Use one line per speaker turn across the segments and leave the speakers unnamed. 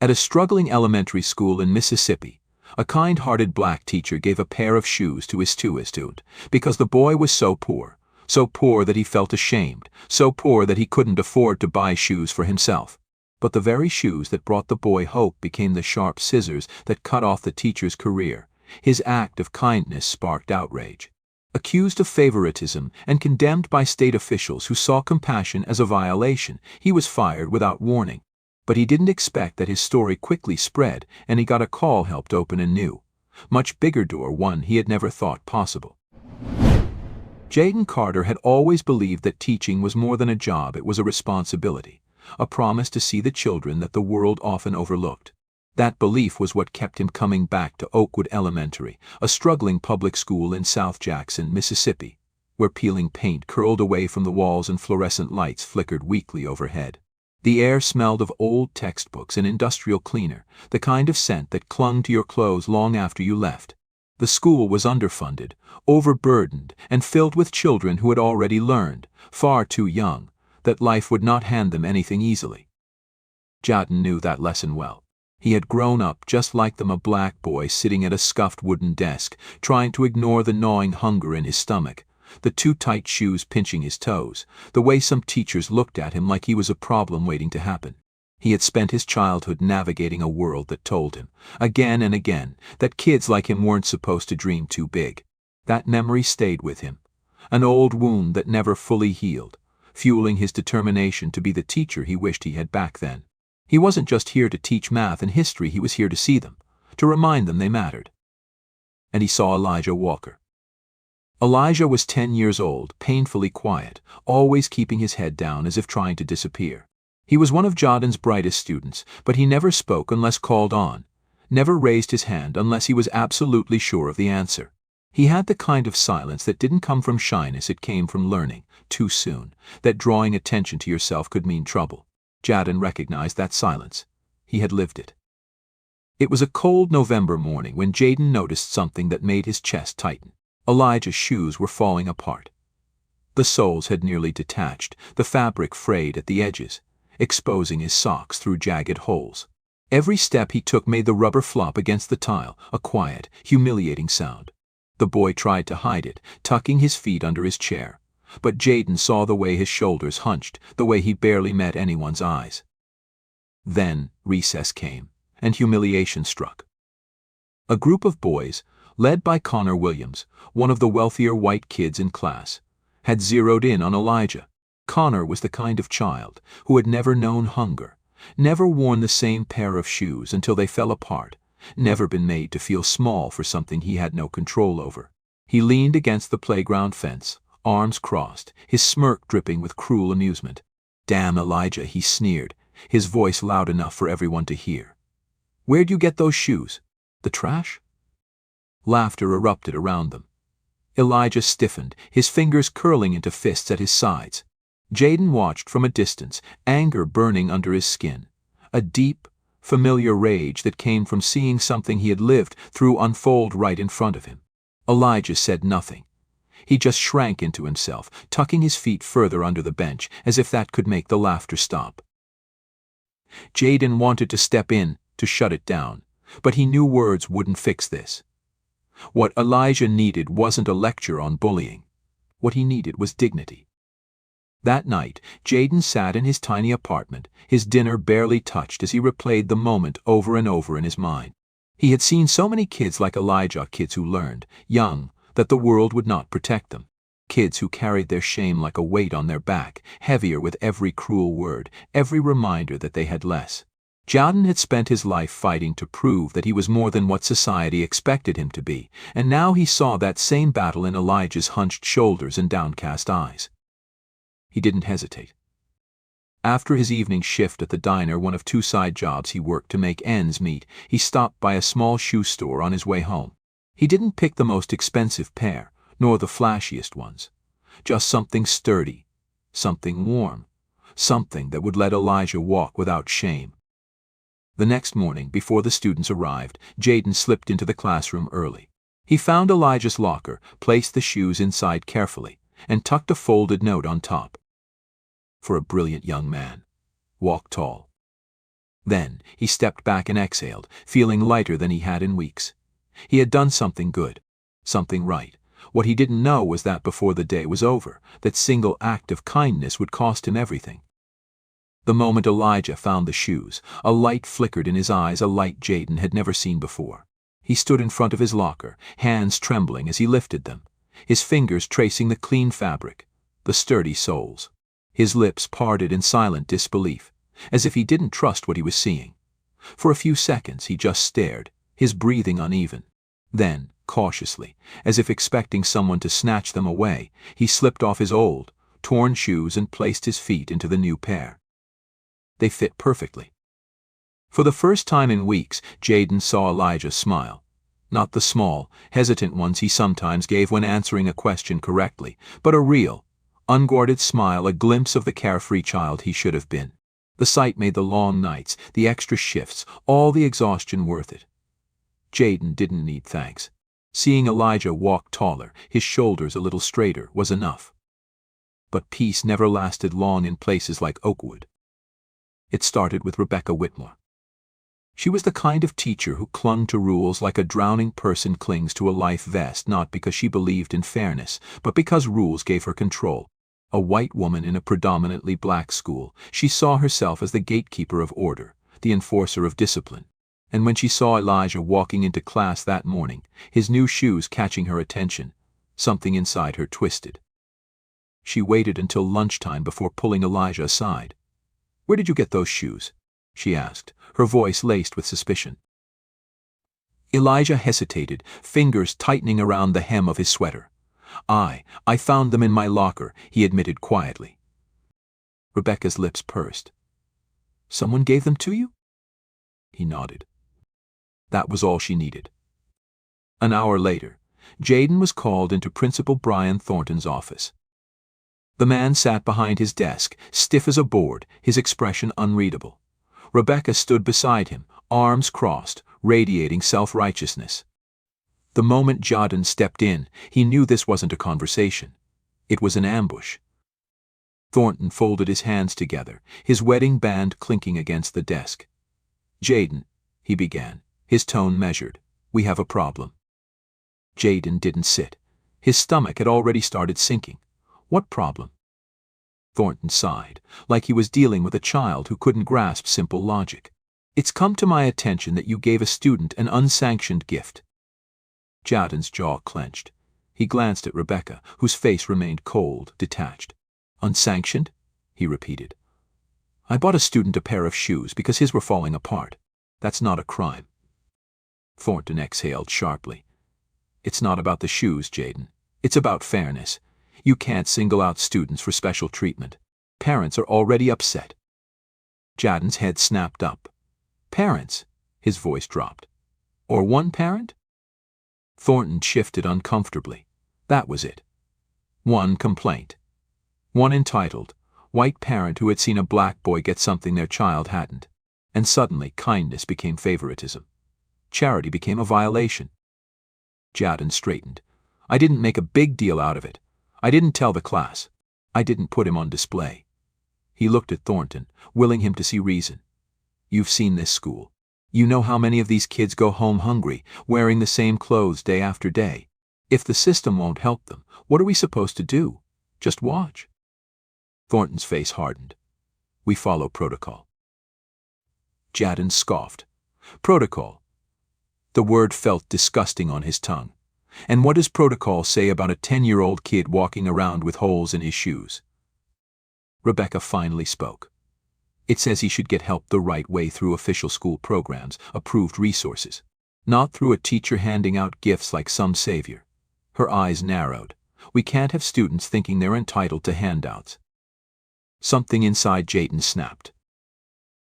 At a struggling elementary school in Mississippi, a kind-hearted black teacher gave a pair of shoes to his student because the boy was so poor that he felt ashamed, so poor that he couldn't afford to buy shoes for himself. But the very shoes that brought the boy hope became the sharp scissors that cut off the teacher's career. His act of kindness sparked outrage. Accused of favoritism and condemned by state officials who saw compassion as a violation, he was fired without warning. But he didn't expect that his story quickly spread, and he got a call helped open a new, much bigger door, one he had never thought possible. Jaden Carter had always believed that teaching was more than a job, it was a responsibility, a promise to see the children that the world often overlooked. That belief was what kept him coming back to Oakwood Elementary, a struggling public school in South Jackson, Mississippi, where peeling paint curled away from the walls and fluorescent lights flickered weakly overhead. The air smelled of old textbooks and industrial cleaner, the kind of scent that clung to your clothes long after you left. The school was underfunded, overburdened, and filled with children who had already learned, far too young, that life would not hand them anything easily. Jaden knew that lesson well. He had grown up just like them, a black boy sitting at a scuffed wooden desk, trying to ignore the gnawing hunger in his stomach, the too tight shoes pinching his toes, the way some teachers looked at him like he was a problem waiting to happen. He had spent his childhood navigating a world that told him, again and again, that kids like him weren't supposed to dream too big. That memory stayed with him, an old wound that never fully healed, fueling his determination to be the teacher he wished he had back then. He wasn't just here to teach math and history, he was here to see them, to remind them they mattered. And he saw Elijah Walker. Elijah was 10 years old, painfully quiet, always keeping his head down as if trying to disappear. He was one of Jaden's brightest students, but he never spoke unless called on, never raised his hand unless he was absolutely sure of the answer. He had the kind of silence that didn't come from shyness, it came from learning, too soon, that drawing attention to yourself could mean trouble. Jaden recognized that silence. He had lived it. It was a cold November morning when Jaden noticed something that made his chest tighten. Elijah's shoes were falling apart. The soles had nearly detached, the fabric frayed at the edges, exposing his socks through jagged holes. Every step he took made the rubber flop against the tile, a quiet, humiliating sound. The boy tried to hide it, tucking his feet under his chair. But Jaden saw the way his shoulders hunched, the way he barely met anyone's eyes. Then recess came, and humiliation struck. A group of boys, led by Connor Williams, one of the wealthier white kids in class, had zeroed in on Elijah. Connor was the kind of child who had never known hunger, never worn the same pair of shoes until they fell apart, never been made to feel small for something he had no control over. He leaned against the playground fence, arms crossed, his smirk dripping with cruel amusement. "Damn Elijah," he sneered, his voice loud enough for everyone to hear. "Where'd you get those shoes? The trash?" Laughter erupted around them. Elijah stiffened, his fingers curling into fists at his sides. Jaden watched from a distance, anger burning under his skin, a deep, familiar rage that came from seeing something he had lived through unfold right in front of him. Elijah said nothing. He just shrank into himself, tucking his feet further under the bench, as if that could make the laughter stop. Jaden wanted to step in, to shut it down, but he knew words wouldn't fix this. What Elijah needed wasn't a lecture on bullying. What he needed was dignity. That night, Jaden sat in his tiny apartment, his dinner barely touched as he replayed the moment over and over in his mind. He had seen so many kids like Elijah, kids who learned, young, that the world would not protect them. Kids who carried their shame like a weight on their back, heavier with every cruel word, every reminder that they had less. Jaden had spent his life fighting to prove that he was more than what society expected him to be, and now he saw that same battle in Elijah's hunched shoulders and downcast eyes. He didn't hesitate. After his evening shift at the diner, one of 2 side jobs he worked to make ends meet, he stopped by a small shoe store on his way home. He didn't pick the most expensive pair, nor the flashiest ones. Just something sturdy, something warm, something that would let Elijah walk without shame. The next morning, before the students arrived, Jaden slipped into the classroom early. He found Elijah's locker, placed the shoes inside carefully, and tucked a folded note on top. For a brilliant young man. Walk tall. Then he stepped back and exhaled, feeling lighter than he had in weeks. He had done something good, something right. What he didn't know was that before the day was over, that single act of kindness would cost him everything. The moment Elijah found the shoes, a light flickered in his eyes, a light Jaden had never seen before. He stood in front of his locker, hands trembling as he lifted them, his fingers tracing the clean fabric, the sturdy soles. His lips parted in silent disbelief, as if he didn't trust what he was seeing. For a few seconds he just stared, his breathing uneven. Then, cautiously, as if expecting someone to snatch them away, he slipped off his old, torn shoes and placed his feet into the new pair. They fit perfectly. For the first time in weeks, Jaden saw Elijah smile. Not the small, hesitant ones he sometimes gave when answering a question correctly, but a real, unguarded smile, a glimpse of the carefree child he should have been. The sight made the long nights, the extra shifts, all the exhaustion worth it. Jaden didn't need thanks. Seeing Elijah walk taller, his shoulders a little straighter, was enough. But peace never lasted long in places like Oakwood. It started with Rebecca Whitmore. She was the kind of teacher who clung to rules like a drowning person clings to a life vest, not because she believed in fairness, but because rules gave her control. A white woman in a predominantly black school, she saw herself as the gatekeeper of order, the enforcer of discipline. And when she saw Elijah walking into class that morning, his new shoes catching her attention, something inside her twisted. She waited until lunchtime before pulling Elijah aside. "Where did you get those shoes?" she asked, her voice laced with suspicion. Elijah hesitated, fingers tightening around the hem of his sweater. I found them in my locker," he admitted quietly. Rebecca's lips pursed. "Someone gave them to you?" He nodded. That was all she needed. An hour later, Jaden was called into Principal Brian Thornton's office. The man sat behind his desk, stiff as a board, his expression unreadable. Rebecca stood beside him, arms crossed, radiating self-righteousness. The moment Jaden stepped in, he knew this wasn't a conversation. It was an ambush. Thornton folded his hands together, his wedding band clinking against the desk. "Jaden," he began, his tone measured, "we have a problem." Jaden didn't sit. His stomach had already started sinking. "What problem?" Thornton sighed, like he was dealing with a child who couldn't grasp simple logic. "It's come to my attention that you gave a student an unsanctioned gift." Jaden's jaw clenched. He glanced at Rebecca, whose face remained cold, detached. "Unsanctioned?" he repeated. "I bought a student a pair of shoes because his were falling apart. That's not a crime." Thornton exhaled sharply. "It's not about the shoes, Jaden. It's about fairness. You can't single out students for special treatment. Parents are already upset." Jaden's head snapped up. "Parents?" His voice dropped. "Or one parent?" Thornton shifted uncomfortably. That was it. One complaint. One entitled, white parent who had seen a black boy get something their child hadn't. And suddenly kindness became favoritism. Charity became a violation. Jaden straightened. "I didn't make a big deal out of it. I didn't tell the class. I didn't put him on display." He looked at Thornton, willing him to see reason. "You've seen this school. You know how many of these kids go home hungry, wearing the same clothes day after day. If the system won't help them, what are we supposed to do? Just watch?" Thornton's face hardened. "We follow protocol." Jaden scoffed. Protocol. The word felt disgusting on his tongue. And what does protocol say about a 10-year-old kid walking around with holes in his shoes? Rebecca finally spoke. "It says he should get help the right way through official school programs, approved resources. Not through a teacher handing out gifts like some savior." Her eyes narrowed. "We can't have students thinking they're entitled to handouts." Something inside Jaden snapped.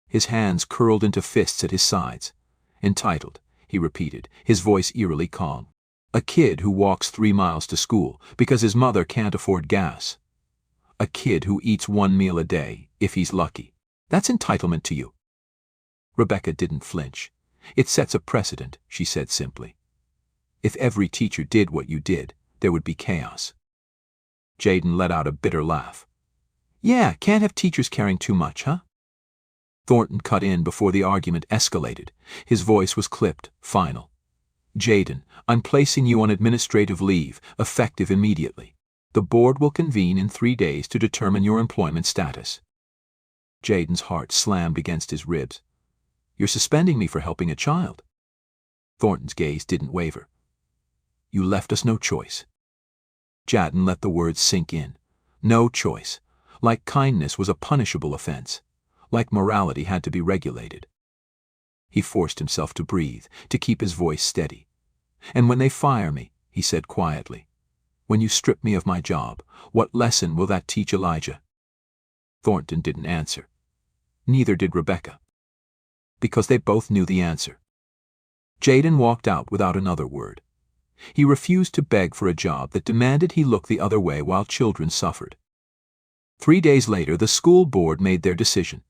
His hands curled into fists at his sides. "Entitled," he repeated, his voice eerily calm. "A kid who walks 3 miles to school because his mother can't afford gas. A kid who eats 1 meal a day, if he's lucky. That's entitlement to you." Rebecca didn't flinch. "It sets a precedent," she said simply. "If every teacher did what you did, there would be chaos." Jaden let out a bitter laugh. "Yeah, can't have teachers caring too much, huh?" Thornton cut in before the argument escalated. His voice was clipped, final. Jaden, I'm placing you on administrative leave, effective immediately. The board will convene in 3 days to determine your employment status. Jaden's heart slammed against his ribs. You're suspending me for helping a child. Thornton's gaze didn't waver. You left us no choice. Jaden let the words sink in. No choice. Like kindness was a punishable offense. Like morality had to be regulated. He forced himself to breathe, to keep his voice steady. And when they fire me, he said quietly, when you strip me of my job, what lesson will that teach Elijah? Thornton didn't answer. Neither did Rebecca. Because they both knew the answer. Jaden walked out without another word. He refused to beg for a job that demanded he look the other way while children suffered. 3 days later, the school board made their decision.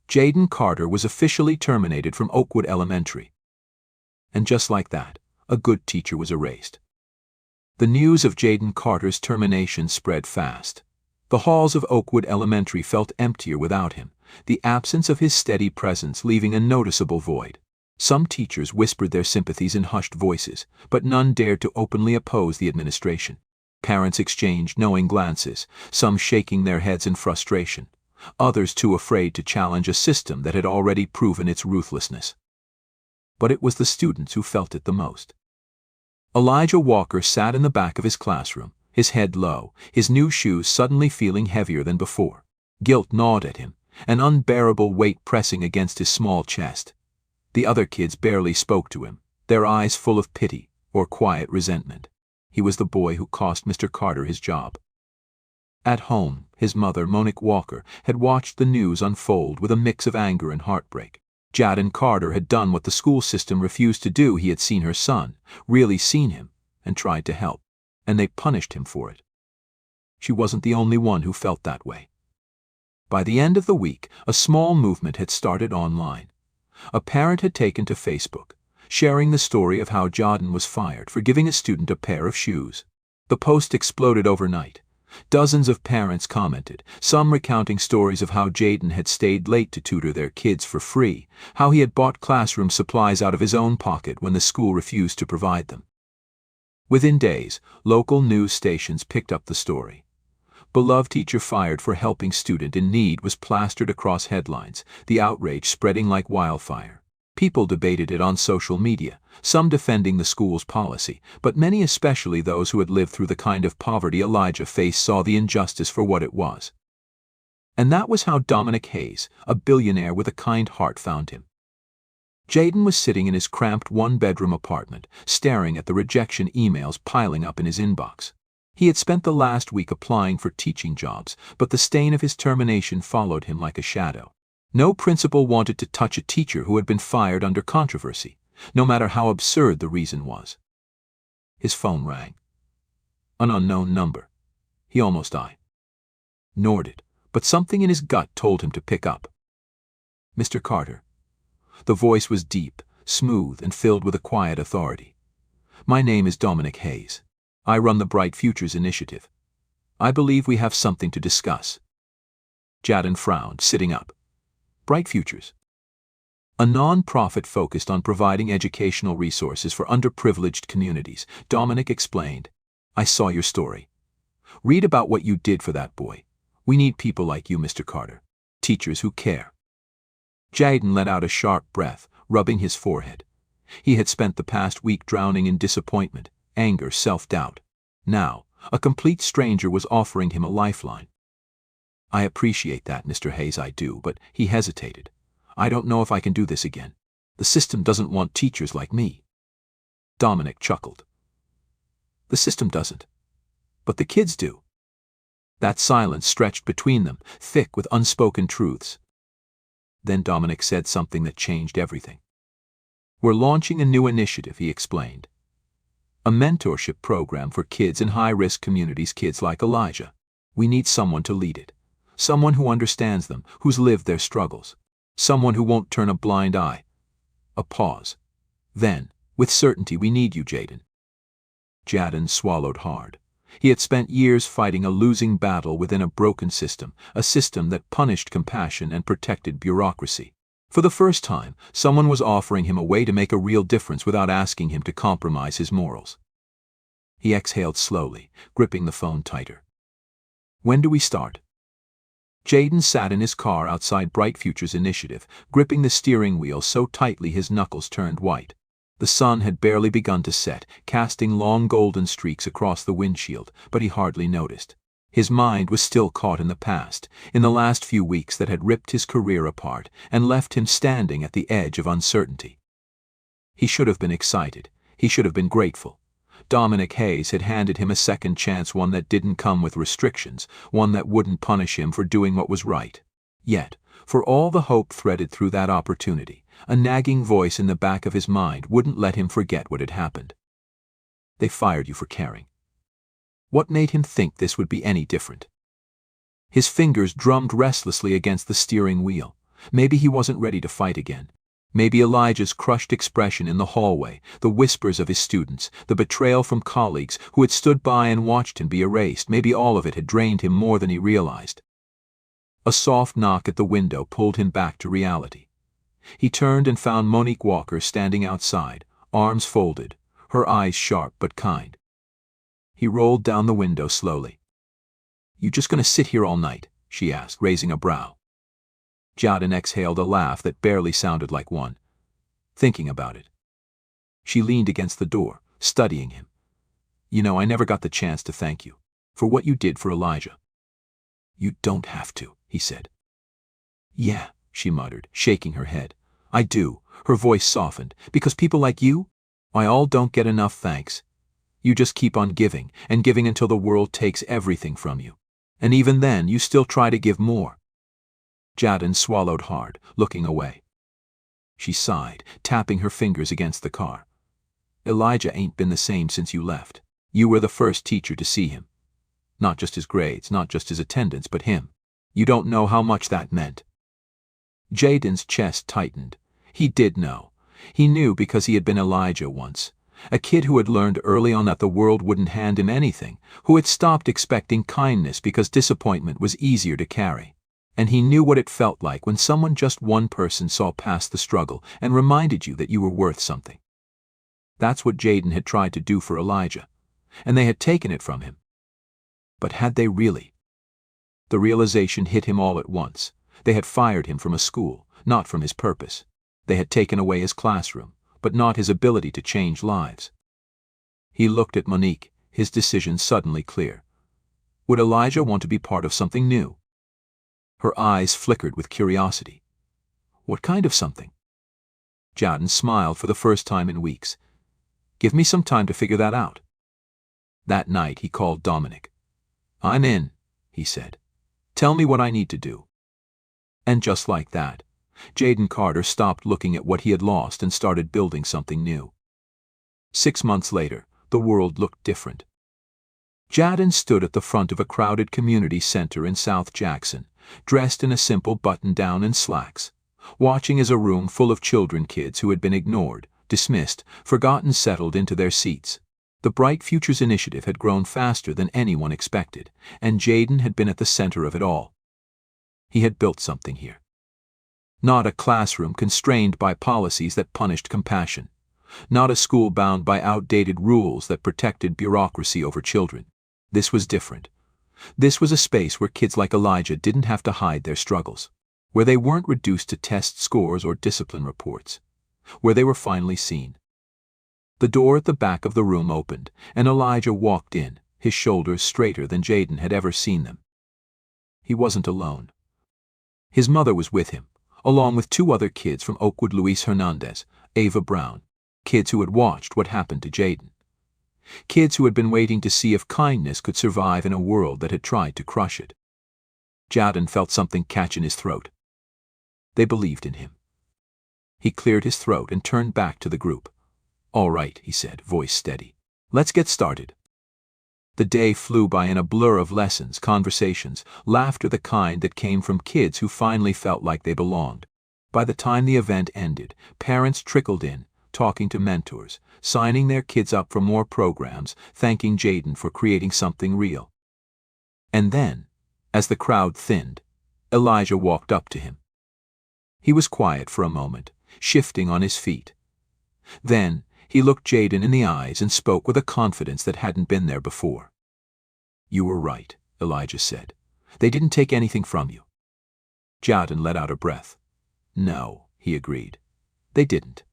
Jaden Carter was officially terminated from Oakwood Elementary. And just like that, a good teacher was erased. The news of Jaden Carter's termination spread fast. The halls of Oakwood Elementary felt emptier without him, the absence of his steady presence leaving a noticeable void. Some teachers whispered their sympathies in hushed voices, but none dared to openly oppose the administration. Parents exchanged knowing glances, some shaking their heads in frustration, others too afraid to challenge a system that had already proven its ruthlessness. But it was the students who felt it the most. Elijah Walker sat in the back of his classroom, his head low, his new shoes suddenly feeling heavier than before. Guilt gnawed at him, an unbearable weight pressing against his small chest. The other kids barely spoke to him, their eyes full of pity or quiet resentment. He was the boy who cost Mr. Carter his job. At home, his mother, Monique Walker, had watched the news unfold with a mix of anger and heartbreak. Jaden Carter had done what the school system refused to do. He had seen her son, really seen him, and tried to help, and they punished him for it. She wasn't the only one who felt that way. By the end of the week, a small movement had started online. A parent had taken to Facebook, sharing the story of how Jaden was fired for giving a student a pair of shoes. The post exploded overnight. Dozens of parents commented, some recounting stories of how Jaden had stayed late to tutor their kids for free, how he had bought classroom supplies out of his own pocket when the school refused to provide them. Within days, local news stations picked up the story. Beloved teacher fired for helping student in need was plastered across headlines, the outrage spreading like wildfire. People debated it on social media, some defending the school's policy, but many, especially those who had lived through the kind of poverty Elijah faced, saw the injustice for what it was. And that was how Dominic Hayes, a billionaire with a kind heart, found him. Jaden was sitting in his cramped one-bedroom apartment, staring at the rejection emails piling up in his inbox. He had spent the last week applying for teaching jobs, but the stain of his termination followed him like a shadow. No principal wanted to touch a teacher who had been fired under controversy, no matter how absurd the reason was. His phone rang. An unknown number. He almost ignored it, but something in his gut told him to pick up. Mr. Carter. The voice was deep, smooth, and filled with a quiet authority. My name is Dominic Hayes. I run the Bright Futures Initiative. I believe we have something to discuss. Jaden frowned, sitting up. Bright Futures. A non-profit focused on providing educational resources for underprivileged communities, Dominic explained. I saw your story. Read about what you did for that boy. We need people like you, Mr. Carter. Teachers who care. Jaden let out a sharp breath, rubbing his forehead. He had spent the past week drowning in disappointment, anger, self-doubt. Now, a complete stranger was offering him a lifeline. I appreciate that, Mr. Hayes, I do, but he hesitated. I don't know if I can do this again. The system doesn't want teachers like me. Dominic chuckled. The system doesn't. But the kids do. That silence stretched between them, thick with unspoken truths. Then Dominic said something that changed everything. We're launching a new initiative, he explained. A mentorship program for kids in high-risk communities, kids like Elijah. We need someone to lead it. Someone who understands them, who's lived their struggles. Someone who won't turn a blind eye. A pause. Then, with certainty, we need you, Jaden. Jaden swallowed hard. He had spent years fighting a losing battle within a broken system, a system that punished compassion and protected bureaucracy. For the first time, someone was offering him a way to make a real difference without asking him to compromise his morals. He exhaled slowly, gripping the phone tighter. "When do we start?" Jaden sat in his car outside Bright Futures Initiative, gripping the steering wheel so tightly his knuckles turned white. The sun had barely begun to set, casting long golden streaks across the windshield, but he hardly noticed. His mind was still caught in the past, in the last few weeks that had ripped his career apart and left him standing at the edge of uncertainty. He should have been excited. He should have been grateful. Dominic Hayes had handed him a second chance, one that didn't come with restrictions, one that wouldn't punish him for doing what was right. Yet, for all the hope threaded through that opportunity, a nagging voice in the back of his mind wouldn't let him forget what had happened. They fired you for caring. What made him think this would be any different? His fingers drummed restlessly against the steering wheel. Maybe he wasn't ready to fight again. Maybe Elijah's crushed expression in the hallway, the whispers of his students, the betrayal from colleagues who had stood by and watched him be erased, maybe all of it had drained him more than he realized. A soft knock at the window pulled him back to reality. He turned and found Monique Walker standing outside, arms folded, her eyes sharp but kind. He rolled down the window slowly. "You just gonna sit here all night?" she asked, raising a brow. Jaden exhaled a laugh that barely sounded like one. "Thinking about it." She leaned against the door, studying him. "You know, I never got the chance to thank you for what you did for Elijah." "You don't have to," he said. "Yeah," she muttered, shaking her head. "I do." Her voice softened. "Because people like you, I all don't get enough thanks. You just keep on giving, and giving until the world takes everything from you. And even then, you still try to give more." Jaden swallowed hard, looking away. She sighed, tapping her fingers against the car. "Elijah ain't been the same since you left. You were the first teacher to see him. Not just his grades, not just his attendance, but him. You don't know how much that meant." Jaden's chest tightened. He did know. He knew because he had been Elijah once. A kid who had learned early on that the world wouldn't hand him anything, who had stopped expecting kindness because disappointment was easier to carry. And he knew what it felt like when someone, just one person, saw past the struggle and reminded you that you were worth something. That's what Jaden had tried to do for Elijah, and they had taken it from him. But had they really? The realization hit him all at once. They had fired him from a school, not from his purpose. They had taken away his classroom, but not his ability to change lives. He looked at Monique, his decision suddenly clear. Would Elijah want to be part of something new? Her eyes flickered with curiosity. What kind of something? Jaden smiled for the first time in weeks. "Give me some time to figure that out." That night he called Dominic. "I'm in," he said. "Tell me what I need to do." And just like that, Jaden Carter stopped looking at what he had lost and started building something new. 6 months later, the world looked different. Jaden stood at the front of a crowded community center in South Jackson, dressed in a simple button-down and slacks, watching as a room full of kids who had been ignored, dismissed, forgotten settled into their seats. The Bright Futures Initiative had grown faster than anyone expected, and Jaden had been at the center of it all. He had built something here. Not a classroom constrained by policies that punished compassion. Not a school bound by outdated rules that protected bureaucracy over children. This was different. This was a space where kids like Elijah didn't have to hide their struggles, where they weren't reduced to test scores or discipline reports, where they were finally seen. The door at the back of the room opened, and Elijah walked in, his shoulders straighter than Jaden had ever seen them. He wasn't alone. His mother was with him, along with 2 other kids from Oakwood, Luis Hernandez, Ava Brown, kids who had watched what happened to Jaden. Kids who had been waiting to see if kindness could survive in a world that had tried to crush it. Jaden felt something catch in his throat. They believed in him. He cleared his throat and turned back to the group. "All right," he said, voice steady. "Let's get started." The day flew by in a blur of lessons, conversations, laughter, the kind that came from kids who finally felt like they belonged. By the time the event ended, parents trickled in, talking to mentors, signing their kids up for more programs, thanking Jaden for creating something real. And then, as the crowd thinned, Elijah walked up to him. He was quiet for a moment, shifting on his feet. Then, he looked Jaden in the eyes and spoke with a confidence that hadn't been there before. "You were right," Elijah said. "They didn't take anything from you." Jaden let out a breath. "No," he agreed. "They didn't."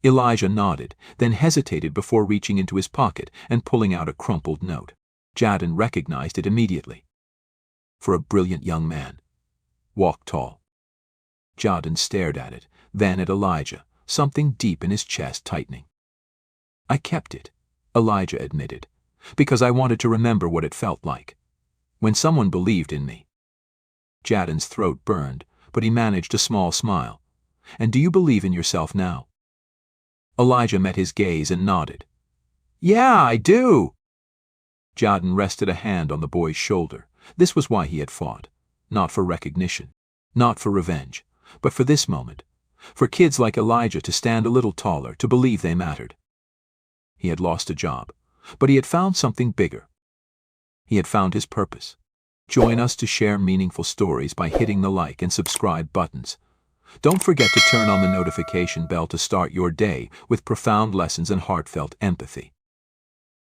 Elijah nodded, then hesitated before reaching into his pocket and pulling out a crumpled note. Jaden recognized it immediately. "For a brilliant young man. Walk tall." Jaden stared at it, then at Elijah, something deep in his chest tightening. "I kept it," Elijah admitted, "because I wanted to remember what it felt like. When someone believed in me." Jaden's throat burned, but he managed a small smile. "And do you believe in yourself now?" Elijah met his gaze and nodded. "Yeah, I do." Jaden rested a hand on the boy's shoulder. This was why he had fought. Not for recognition, not for revenge, but for this moment. For kids like Elijah to stand a little taller, to believe they mattered. He had lost a job, but he had found something bigger. He had found his purpose. Join us to share meaningful stories by hitting the like and subscribe buttons. Don't forget to turn on the notification bell to start your day with profound lessons and heartfelt empathy.